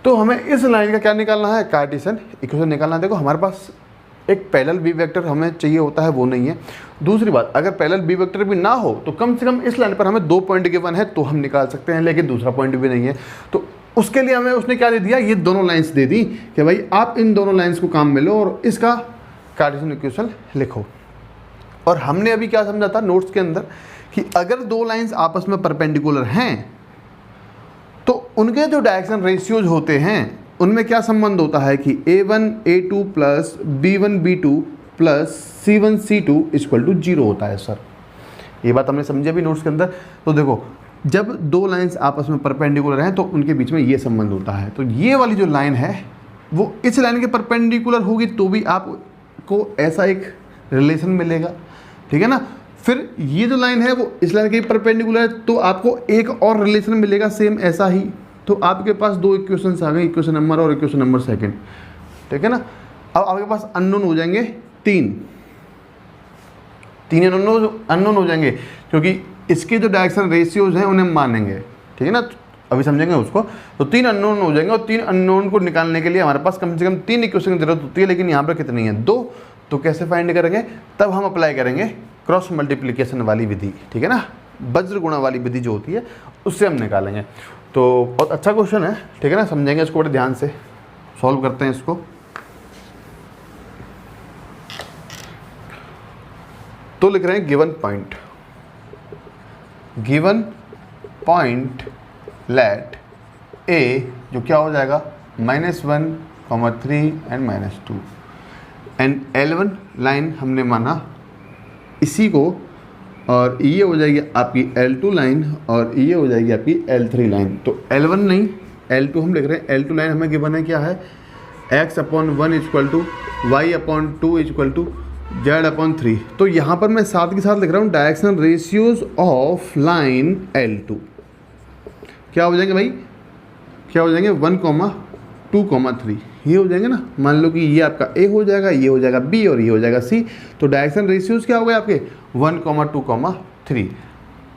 तो हमें इस लाइन का क्या निकालना है कार्टेशियन इक्वेशन निकालना है। देखो हमारे पास एक पैरेलल बी वेक्टर हमें चाहिए होता है, वो नहीं है। दूसरी बात, अगर पैरेलल बी वेक्टर भी ना हो तो कम से कम इस लाइन पर हमें 2 पॉइंट गिवन है तो हम निकाल सकते हैं, लेकिन दूसरा पॉइंट भी नहीं है। तो उसके लिए हमें उसने क्या दे दिया, ये दोनों लाइंस दे दी कि भाई आप इन दोनों लाइंस को काम में लो और इसका कार्टेशियन इक्वेशन लिखो। और हमने अभी क्या समझा था नोट्स के अंदर कि अगर दो लाइंस आपस में परपेंडिकुलर हैं तो उनके जो डायरेक्शन रेशियोज होते हैं उनमें क्या संबंध होता है कि a1 a2 plus b1 b2 plus c1 c2 = 0 होता है। सर ये बात हमने समझी अभी नोट्स के अंदर। तो देखो जब दो लाइंस आपस में परपेंडिकुलर हैं तो उनके बीच में ये संबंध होता है। तो ये वाली जो लाइन है वो इस लाइन के परपेंडिकुलर होगी तो भी आपको ऐसा एक रिलेशन मिलेगा। ठीक है ना, फिर ये जो लाइन है वो इस लाइन के परपेंडिकुलर है तो आपको एक और रिलेशन मिलेगा सेम ऐसा ही। तो आपके पास 2 इक्वेशंस आ गए, इक्वेशन नंबर और इक्वेशन नंबर 2। ठीक है ना, अब आपके पास अननोन हो जाएंगे 3 अननोन हो जाएंगे क्योंकि इसके जो डायरेक्शन रेशियोज हैं उन्हें मानेंगे। ठीक है ना, अभी समझेंगे उसको। तो 3 अननोन हो जाएंगे और 3 अननोन को निकालने के लिए हमारे पास कम से कम 3 इक्वेशन की जरूरत होती है, लेकिन यहाँ पर कितनी है 2। तो कैसे फाइंड करेंगे, तब हम अप्लाई करेंगे क्रॉस मल्टीप्लिकेशन वाली विधि। ठीक है ना, वज्र गुणा वाली विधि जो होती है उससे हम निकालेंगे। तो बहुत अच्छा क्वेश्चन है। ठीक है ना, समझेंगे इसको बड़े ध्यान से, सॉल्व करते हैं इसको। तो लिख रहे हैं गिवन पॉइंट लेट ए जो क्या हो जाएगा -1, 3 एंड -2 एंड L1 लाइन हमने माना इसी को, और ये हो जाएगी आपकी L2 लाइन और ये हो जाएगी आपकी L3 लाइन। तो L1 नहीं L2 हम लिख रहे हैं। L2 लाइन हमें गिवन है क्या है x/1 = y/2 = z/3। तो यहाँ पर मैं साथ के साथ लिख रहा हूँ directional ratios of line L2 क्या हो जाएंगे भाई, क्या हो जाएंगे 1, 2, 3 ये हो जाएंगे ना। मान लो कि ये आपका A हो जाएगा, ये हो जाएगा B और ये हो जाएगा C। तो डायरेक्शन रेशियोज क्या हो गए आपके 1, 2, 3।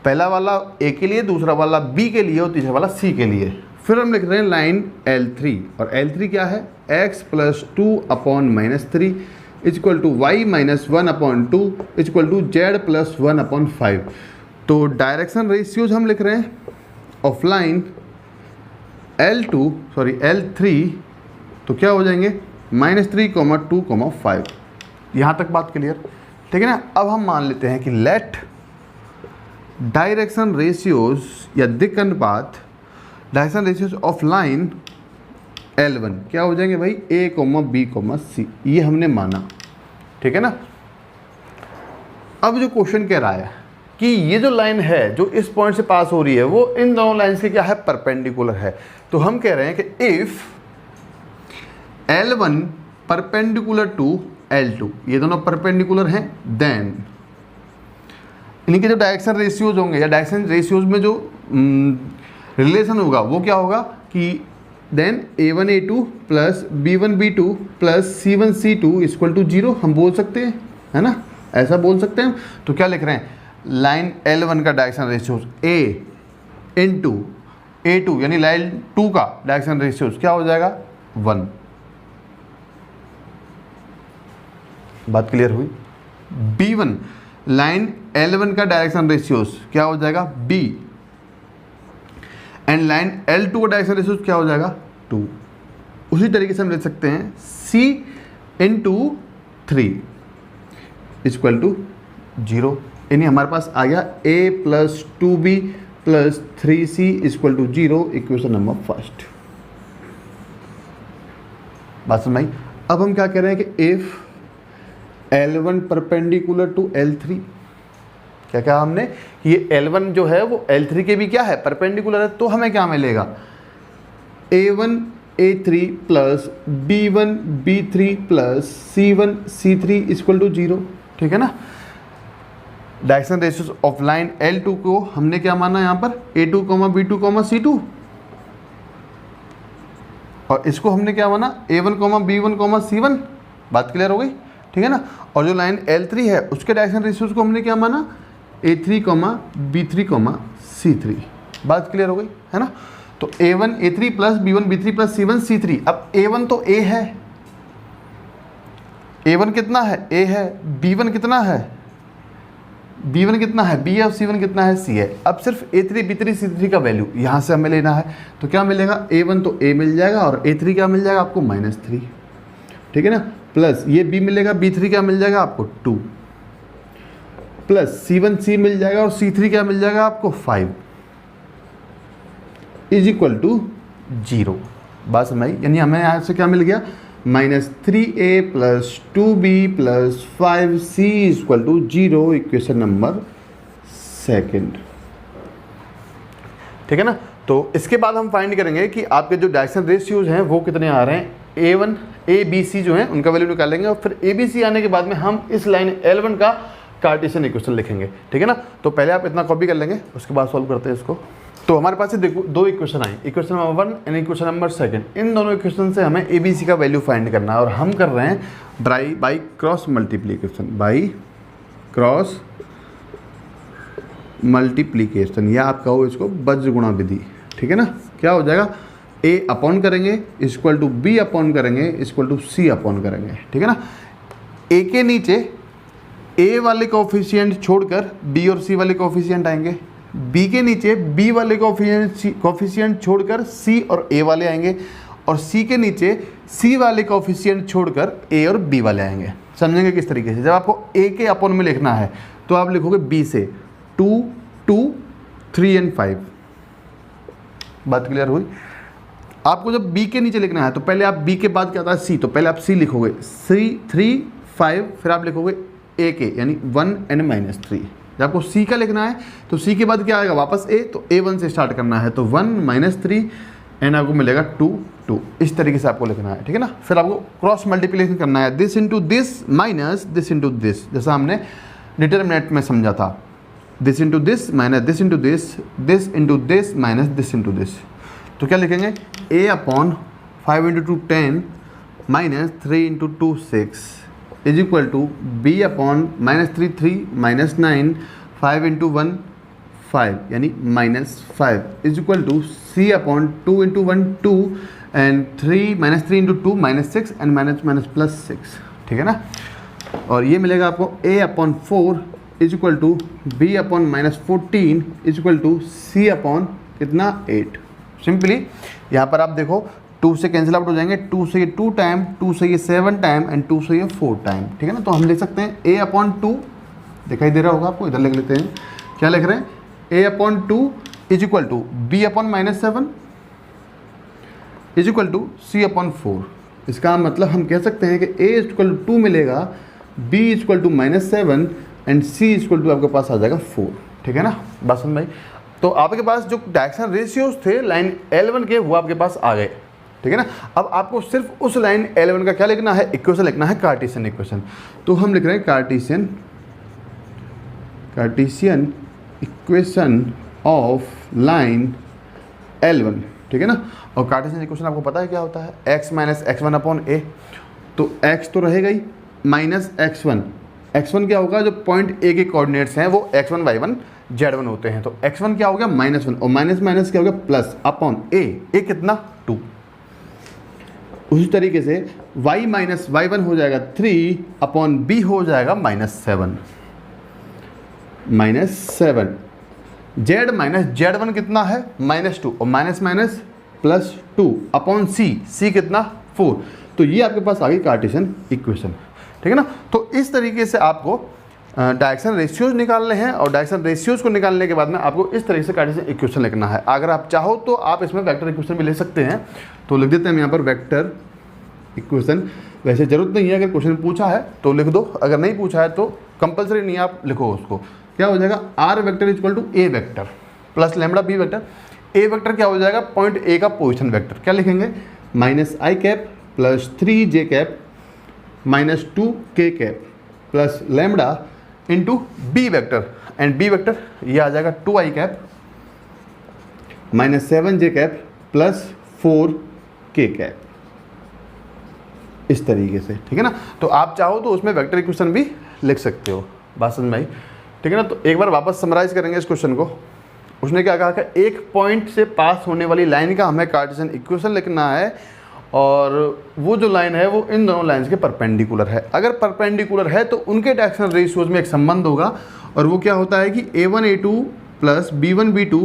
पहला वाला A के लिए, दूसरा वाला B के लिए और तीसरा वाला C के लिए। फिर हम लिख रहे हैं लाइन L3, और L3 क्या है, x plus 2/-3 equal to y minus 1/2 equal to z plus 1/5। तो डायरेक्शन रेशियोज हम लिख रहे हैं ऑफ लाइन L3, तो क्या हो जाएंगे -3, 2, 5। यहाँ तक बात क्लियर, ठीक है ना। अब हम मान लेते हैं कि लेट डायरेक्शन रेशियोज या दिक् अनुपात direction ratios of line L1 क्या हो जाएंगे भाई, A, B, C, ये हमने माना, ठीक है ना। अब जो क्वेश्चन कह रहा है कि ये जो लाइन है जो इस पॉइंट से पास हो रही है वो इन दोनों लाइन्स के क्या है, परपेंडिकुलर है। तो हम कह रहे हैं कि if L1 perpendicular to L2, ये दोनों परपेंडिकुलर हैं, देन इनके जो डायरेक्शन रेशियोज होंगे या डायरेक्शन रेशियोज में जो रिलेशन होगा वो क्या होगा कि then A1 A2 plus B1 B2 plus C1 C2 equal to 0 हम बोल सकते हैं, है ना, ऐसा बोल सकते हैं। तो क्या लिख रहे हैं, लाइन L1 का direction ratios A into A2 यानी लाइन 2 का डायरेक्शन रेशियोज क्या हो जाएगा, 1। बात क्लियर हुई। B1 लाइन L1 का डायरेक्शन रेशियोज क्या हो जाएगा, B, एंड लाइन L2 का डायरेक्शन रेशियोज क्या हो जाएगा, 2। उसी तरीके से हम लिख सकते हैं C इंटू 3 इक्वल टू 0, यानी हमारे पास आ गया A plus 2B plus 3C equal to 0, equation number first. बात समझ आई। अब हम क्या कह रहे हैं कि if L1 perpendicular to L3, क्या क्या हमने, ये L1 जो है वो L3 के भी क्या है, परपेंडिकुलर है। तो हमें क्या मिलेगा, A1 A3 plus B1 B3 plus C1 C3 equal to 0, ठीक है ना। Direction ratios of line L2 को हमने क्या माना यहाँ पर, A2, B2, C2, और इसको हमने क्या माना, A1, B1, C1। बात क्लियर हो गई, ठीक है ना। और जो लाइन L3 है उसके डायरेक्शन रेशियोज को हमने क्या माना, A3, B3, C3। बात क्लियर हो गई, है ना। तो A1 A3 plus B1 B3 plus C1 C3। अब A1 तो A है, A1 कितना है, A है, B1 कितना है, B1 कितना है, B है, और C1 कितना है, C है। अब सिर्फ A3 B3 C3 का वैल्यू यहाँ से हमें लेना है। तो क्या मिलेगा, A1 तो A मिल जाएगा और A3 क्या मिल जाएगा आपको, -3, ठीक है ना, प्लस ये B मिलेगा, B3 क्या मिल जाएगा आपको, 2, प्लस C1 C मिल जाएगा और C3 क्या मिल जाएगा आपको, 5 इज इक्वल टू 0। बात समझ, यानी हमें यहाँ से क्या मिल गया, -3A plus 2B plus 5C equal to 0, equation number second, ठीक है ना। तो इसके बाद हम फाइंड करेंगे कि आपके जो डायरेक्शन रेशियोज हैं वो कितने आ रहे हैं। A1 ABC जो है उनका वैल्यू निकालेंगे और फिर ABC आने के बाद में हम इस लाइन L1 का कार्टेशियन इक्वेशन लिखेंगे, ठीक है ना। तो पहले आप इतना कॉपी कर लेंगे, उसके बाद सॉल्व करते हैं इसको। तो हमारे पास से देखो दो equation I, equation number 1 and equation number 2। इन दोनों इक्वेशन से हमें ABC का वैल्यू फाइंड करना है और हम कर रहे हैं by cross multiplication, by cross multiplication, या आप कहो इसको वज्र गुणा विधि, ठीक है ना। क्या हो जाएगा, A अपॉन करेंगे इक्वल टू B अपॉन करेंगे इक्वल टू C अपॉन करेंगे, ठीक है ना। A के नीचे A वाले कोफिशिएंट छोड़कर B और C वाले कोफिशिएंट आएंगे, B के नीचे B वाले कोफिशिएंट छोड़कर C और A वाले आएंगे, और C के नीचे C वाले कोफिशिएंट छोड़कर A और B वाले आएंगे। समझेंगे किस तरीके से, जब आपको A के अपॉन में लिखना है तो आप लिखोगे B से 2, 2, 3 एंड 5। बात क्लियर हुई। आपको जब B के नीचे लिखना है तो पहले आप B के बाद क्या आता है C, तो पहले आप C लिखोगे, 3, 5, फिर आप लिखोगे A के यानी 1 एंड -3। जब आपको C का लिखना है तो C के बाद क्या आएगा, वापस A, तो A1 से स्टार्ट करना है, तो 1 -3 एंड आपको मिलेगा 2, 2। इस तरीके से आपको लिखना है, ठीक है ना। फिर आपको क्रॉस मल्टीप्लिकेशन करना है, this into this minus this into this, जैसा हमने डिटर्मिनेंट में समझा था, this into this minus this into this, this into this minus this into this. तो क्या लिखेंगे, A upon 5 into 2 10 minus 3 into 2 6 is equal to B upon -3 3 -9 5 into 1 5 यानी -5 is equal to c upon 2 into 1 2 and 3 -3 into 2 -6 and minus plus 6, ठीक है ना। और ये मिलेगा आपको a upon 4 is equal to b upon -14 is equal to c upon कितना 8। सिंपली यहाँ पर आप देखो 2 से कैंसिल आउट हो जाएंगे, 2 से ये 2 टाइम, 2 से ये 7 टाइम एंड 2 से ये 4 टाइम, ठीक है ना। तो हम लिख सकते हैं a अपॉन 2, दिखाई दे रहा होगा आपको, इधर लिख लेते हैं। क्या लिख रहे हैं? a upon 2 is equal to b upon -7 is equal to c upon 4। इसका मतलब हम कह सकते हैं कि a इज इक्वल टू 2 मिलेगा, b is equal to -7 and c is equal to आपके पास आ जाएगा 4, ठीक है ना। बात समझ भाई। तो आपके पास जो डायरेक्शन रेशियोज थे लाइन L1 के वो आपके पास आ गए, ठीक है ना। अब आपको सिर्फ उस लाइन L1 का क्या लिखना है? इक्वेशन लिखना है, कार्टेशियन इक्वेशन। तो हम लिख रहे हैं Cartesian equation of line L1, ठीक है ना। और कार्टेशियन इक्वेशन आपको पता है क्या होता है? x minus x1 upon a। तो x तो रहेगा ही, माइनस x1 क्या होगा? जो पॉइंट a के कोऑर्डिनेट्स हैं वो x1 y1 z1 होते हैं। तो x1 क्या हो गया? -1 और माइनस क्या हो गया? प्लस अपॉन a कितना? 2। उसी तरीके से y माइनस y1 हो जाएगा 3 अपॉन b हो जाएगा -7 z माइनस z1 कितना है? -2 और माइनस प्लस 2 अपॉन c कितना? 4। तो ये आपके पास आ गई कार्टेशियन इक्वेशन, ठीक है ना। तो इस तरीके से आपको डायरेक्शन रेशियोज निकालने हैं और डायरेक्शन रेशियोज को निकालने के बाद में आपको इस तरीके से कार्टेशियन इक्वेशन लिखना है। अगर आप चाहो तो आप इसमें वेक्टर इक्वेशन भी ले सकते हैं। तो लिख देते हैं हम यहाँ पर वेक्टर इक्वेशन। वैसे ज़रूरत नहीं है, अगर क्वेश्चन पूछा है तो लिख दो, अगर नहीं पूछा है तो कंपलसरी नहीं है, आप लिखो उसको। क्या हो जाएगा? R vector is equal to a vector plus lambda b vector. A vector क्या हो जाएगा? पॉइंट ए का पोजिशन वेक्टर। क्या लिखेंगे? -i cap plus 3j cap minus 2k cap plus lambda into b vector, and b vector ये आ जाएगा 2i cap -7j cap plus 4k cap, इस तरीके से, ठीक है ना। तो आप चाहो तो उसमें वेक्टर इक्वेशन भी लिख सकते हो। बात समझ में आई, ठीक है ना। तो एक बार वापस समराइज करेंगे इस क्वेश्चन को। उसने क्या कहा कि एक पॉइंट से पास होने वाली लाइन का हमें कार्टेशियन इक्वेशन लिखना है, और वो जो लाइन है वो इन दोनों लाइंस के परपेंडिकुलर है। अगर परपेंडिकुलर है तो उनके डायरेक्शन रेशियोज में एक संबंध होगा, और वो क्या होता है कि a1 a2 plus b1 b2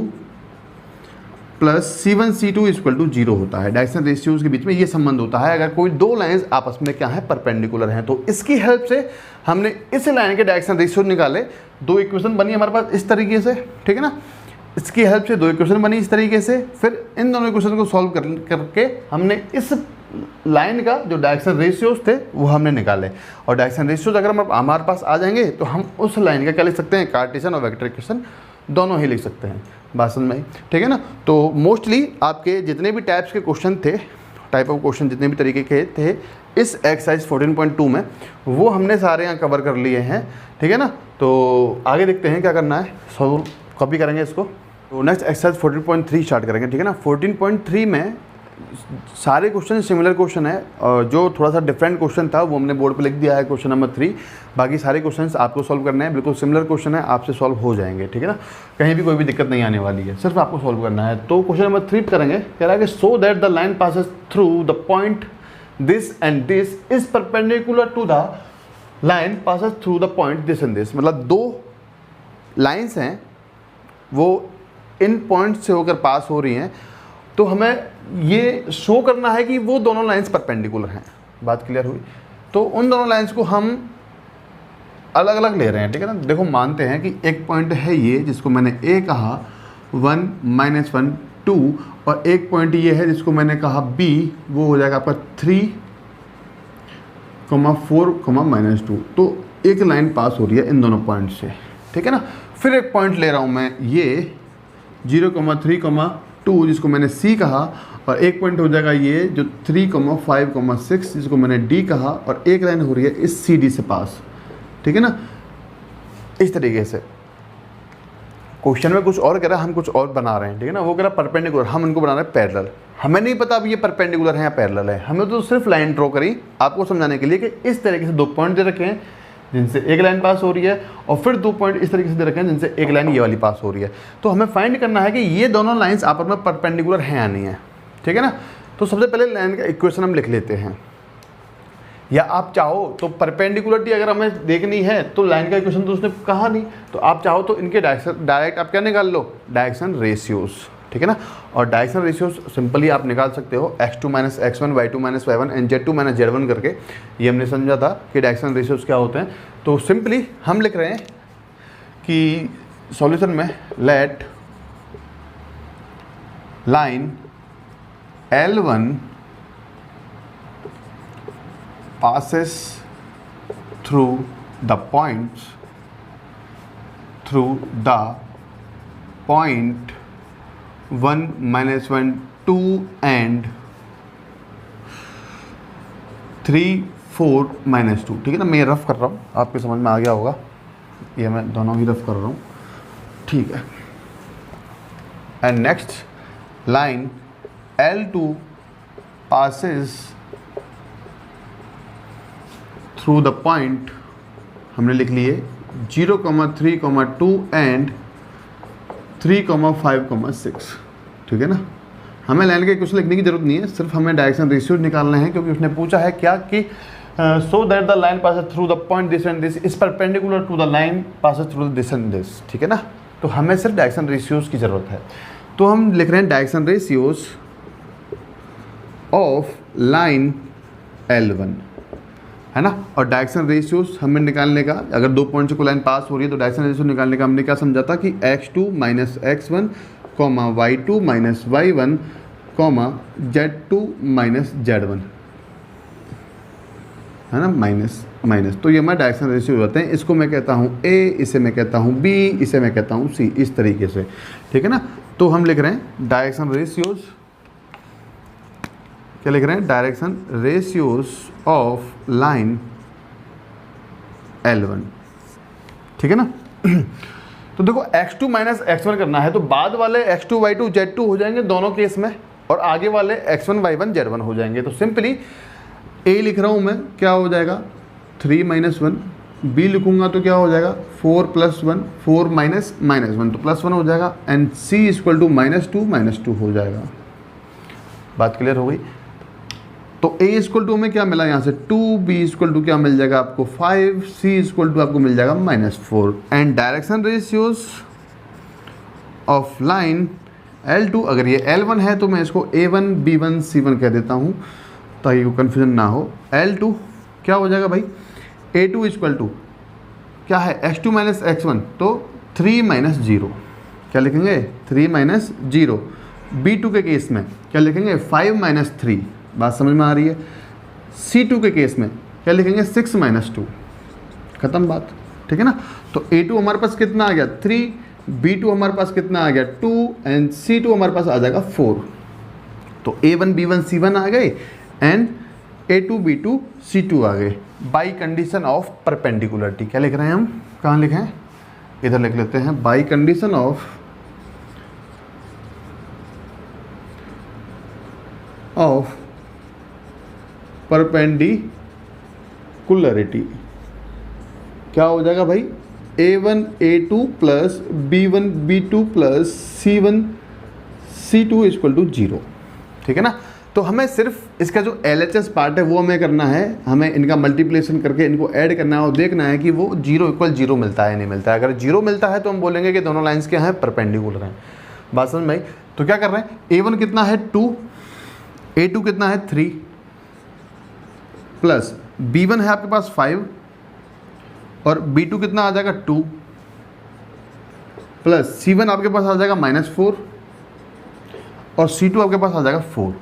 plus c1 c2 equal to 0 होता है। डायरेक्शन रेशियोज के बीच में ये संबंध होता है अगर कोई दो लाइंस आपस में क्या है? परपेंडिकुलर हैं। तो इसकी हेल्प से हमने इस लाइन के डायरेक्शन रेशियोज निकाले। दो इक्वेशन बनी हमारे पास इस तरीके से, ठीक है ना। इसकी हेल्प से दो इक्वेशन बनी इस तरीके से। फिर इन दोनों इक्वेशन को सॉल्व करके हमने इस लाइन का जो डायरेक्शन रेशियोज थे वो हमने निकाले। और डायरेक्शन रेशियोज अगर हमारे पास आ जाएंगे तो हम उस लाइन का क्या लिख सकते हैं? कार्टेशियन और वेक्टर इक्वेशन दोनों ही लिख सकते हैं। बात समझ में आई, ठीक है ना। तो मोस्टली आपके जितने भी टाइप्स के क्वेश्चन थे, टाइप ऑफ क्वेश्चन जितने भी तरीके के थे इस एक्सरसाइज 14.2 में, वो हमने सारे यहाँ कवर कर लिए हैं, ठीक है ना। तो आगे देखते हैं क्या करना है, सॉल्व कॉपी करेंगे इसको। तो नेक्स्ट एक्सरसाइज 14.3 स्टार्ट करेंगे, ठीक है ना। 14.3 में सारे क्वेश्चन सिमिलर क्वेश्चन है, और जो थोड़ा सा डिफरेंट क्वेश्चन था वो हमने बोर्ड पे लिख दिया है, क्वेश्चन नंबर 3। बाकी सारे क्वेश्चंस आपको सॉल्व करने हैं, बिल्कुल सिमिलर क्वेश्चन है, आपसे सॉल्व हो जाएंगे, ठीक है ना। कहीं भी कोई भी दिक्कत नहीं आने वाली है, सिर्फ आपको सॉल्व करना है। तो क्वेश्चन नंबर 3 करेंगे, कह रहा है कि so that the line passes through the point this and this is perpendicular to the line passes through the point this and this. मतलब दो लाइन्स हैं, वो इन पॉइंट से होकर पास हो रही हैं, तो हमें ये शो करना है कि वो दोनों लाइंस परपेंडिकुलर हैं। बात क्लियर हुई। तो उन दोनों लाइंस को हम अलग अलग ले रहे हैं, ठीक है ना। देखो मानते हैं कि एक पॉइंट है ये जिसको मैंने A कहा 1 -1 2, और एक पॉइंट ये है जिसको मैंने कहा B, वो हो जाएगा आपका 3, 4, -2। तो एक लाइन पास हो रही है इन दोनों पॉइंट से, ठीक है ना। फिर एक पॉइंट ले रहा हूँ मैं ये 0, 3, 2 जिसको मैंने C कहा, और एक पॉइंट हो जाएगा ये जो 3, 5, 6 जिसको मैंने D कहा, और एक लाइन हो रही है इस CD से पास, ठीक है ना। इस तरीके से क्वेश्चन में कुछ और कह रहा है, हम कुछ और बना रहे हैं, ठीक है ना। वो कह रहा है परपेंडिकुलर, हम इनको बना रहे हैं पैरेलल। हमें नहीं पता अब ये परपेंडिकुलर है या पैरेलल है, हमें तो सिर्फ लाइन ड्रॉ करी आपको समझाने के लिए कि इस तरीके से दो पॉइंट दे रखे हैं, जिनसे एक लाइन पास हो रही है, और फिर 2 पॉइंट इस तरीके से दे रखे हैं जिनसे एक लाइन ये वाली पास हो रही है। तो हमें फाइंड करना है कि ये दोनों लाइंस आपस में परपेंडिकुलर हैं या नहीं है, ठीक है ना। तो सबसे पहले लाइन का इक्वेशन हम लिख लेते हैं, या आप चाहो तो परपेंडिकुलरिटी अगर हमें देखनी है तो लाइन का इक्वेशन तो उसने कहा नहीं, तो आप चाहो तो इनके डायरेक्ट आप क्या निकाल लो, डायरेक्शन रेशियोज, ठीक है ना। और डायरेक्शन रेशियोज सिंपली आप निकाल सकते हो x2 minus x1, y2 minus y1 and z2 minus z1 करके। ये हमने समझा था कि डायरेक्शन रेशियोज क्या होते हैं। तो सिंपली हम लिख रहे हैं कि सॉल्यूशन में let line L1 passes through the point 1, -1, 2 and 3, 4, -2, ठीक है ना। मैं ये रफ कर रहा हूँ, आपके समझ में आ गया होगा, ये मैं दोनों ही रफ कर रहा हूँ, ठीक है। And next line L2 passes through the point, हमने लिख लिए 0, 3, 2 एंड 3, 5, 6, ठीक है ना। हमें लाइन के कुछ लिखने की जरूरत नहीं है, सिर्फ हमें डायरेक्शन रेशियो निकालना है, क्योंकि उसने पूछा है क्या कि so that the line passes through the point this and this is perpendicular to the line passes through this and this, ठीक है ना। तो हमें सिर्फ डायरेक्शन रेशियोज की जरूरत है। तो हम लिख रहे हैं direction ratios of line L1, है ना। और डायरेक्शन रेशियोज हमें निकालने का, अगर 2 पॉइंट से कोई लाइन पास हो रही है तो डायरेक्शन रेशियो निकालने का हमने क्या समझा था कि x2 minus x1, y2 minus y1, z2 minus z1, है ना, माइनस माइनस। तो ये हमारे डायरेक्शन रेशियो होते हैं। इसको मैं कहता हूँ a, इसे मैं कहता हूँ b, इसे मैं कहता हूँ c, इस तरीके से, ठीक है ना। तो हम लिख रहे हैं डायरेक्शन रेशियोज, क्या लिख रहे हैं, direction ratios of line L1, ठीक है ना। तो देखो x2 माइनस x1 करना है, तो बाद वाले x2 y2 z2 हो जाएंगे दोनों केस में, और आगे वाले x1 y1 z1 हो जाएंगे। तो सिंपली a लिख रहा हूँ मैं, क्या हो जाएगा 3 - 1, b लिखूंगा तो क्या हो जाएगा 4 + 1, 4 - -1 तो +1 हो जाएगा, एंड c इक्वल टू -2 हो जाएगा। बात क्लियर हो गई। तो a इक्वल टू हमें क्या मिला यहाँ से 2, b इक्वल टू क्या मिल जाएगा आपको 5, c इक्वल टू आपको मिल जाएगा -4। And direction ratios of line L2, अगर ये L1 है तो मैं इसको A1, B1, C1 कह देता हूँ ताकि कोई कन्फ्यूजन ना हो। L2 क्या हो जाएगा भाई, A2 इक्वल टू क्या है x2 माइनस x1, तो 3 - 0, क्या लिखेंगे 3 - 0। B2 के केस में क्या लिखेंगे 5 - 3, बात समझ में आ रही है। C2 के केस में क्या लिखेंगे 6 - 2, खत्म बात, ठीक है ना। तो A2 हमारे पास कितना आ गया 3, B2 हमारे पास कितना आ गया 2, एंड C2 हमारे पास आ जाएगा 4। तो A1 B1 C1 आ गए, एंड A2 B2 C2 आ गए बाई कंडीशन ऑफ परपेंडिकुलरिटी। क्या लिख रहे हैं हम, कहाँ लिखे हैं, इधर लिख लेते हैं, बाई कंडीशन ऑफ परपेंडिकुलरिटी। क्या हो जाएगा भाई A1 A2 plus B1 B2 plus C1 C2 equal to 0, ठीक है ना। तो हमें सिर्फ इसका जो LHS पार्ट है वो हमें करना है, हमें इनका मल्टीप्लिकेशन करके इनको ऐड करना है और देखना है कि वो 0 = 0 मिलता है नहीं मिलता है। अगर 0 मिलता है तो हम बोलेंगे कि दोनों लाइंस क्या हैं, परपेंडिकुलर हैं। बात समझ में आई। तो क्या कर रहे हैं, A1 कितना है 2, A2 कितना है 3, प्लस B1 है आपके पास 5, और B2 कितना आ जाएगा 2, प्लस C1 आपके पास आ जाएगा -4, और C2 आपके पास आ जाएगा 4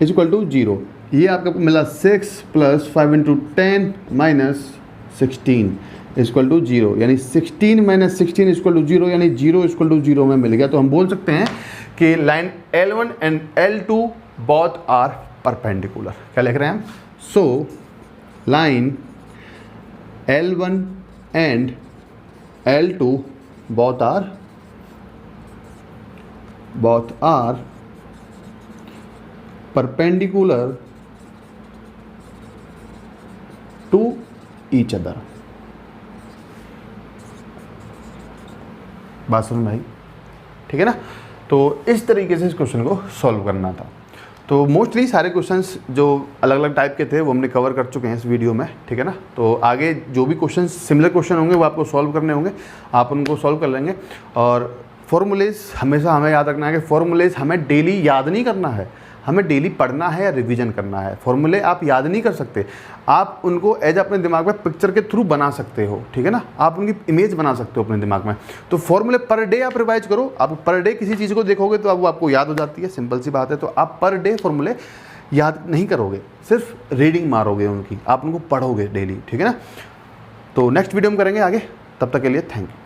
इक्वल टू 0। ये आपको मिला 6 + 5 × 10 - 16 इक्वल टू 0, यानी 16 - 16 इक्वल टू 0, यानी 0 इक्वल टू 0 में मिल गया। तो हम बोल सकते हैं कि line L1 and L2 both are perpendicular. क्या लिख रहे हैं हम, so line L1 and L2 both are perpendicular to each other. बात समझ में आई? ठीक है ना। तो इस तरीके से इस क्वेश्चन को सॉल्व करना था। तो मोस्टली सारे क्वेश्चंस जो अलग अलग टाइप के थे वो हमने कवर कर चुके हैं इस वीडियो में, ठीक है ना। तो आगे जो भी क्वेश्चन सिमिलर क्वेश्चन होंगे वो आपको सॉल्व करने होंगे, आप उनको सॉल्व कर लेंगे। और फॉर्मूलेज हमेशा हमें याद रखना है कि फॉर्मूलेज हमें डेली याद नहीं करना है, हमें डेली पढ़ना है या रिवीजन करना है। फॉर्मूले आप याद नहीं कर सकते, आप उनको एज अपने दिमाग में पिक्चर के थ्रू बना सकते हो, ठीक है ना। आप उनकी इमेज बना सकते हो अपने दिमाग में। तो फॉर्मूले पर डे आप रिवाइज करो, आप पर डे किसी चीज़ को देखोगे तो अब वो आपको याद हो जाती है, सिंपल सी बात है। तो आप पर डे फॉर्मूले याद नहीं करोगे, सिर्फ रीडिंग मारोगे उनकी, आप उनको पढ़ोगे डेली, ठीक है ना। तो नेक्स्ट वीडियो में करेंगे आगे, तब तक के लिए थैंक यू।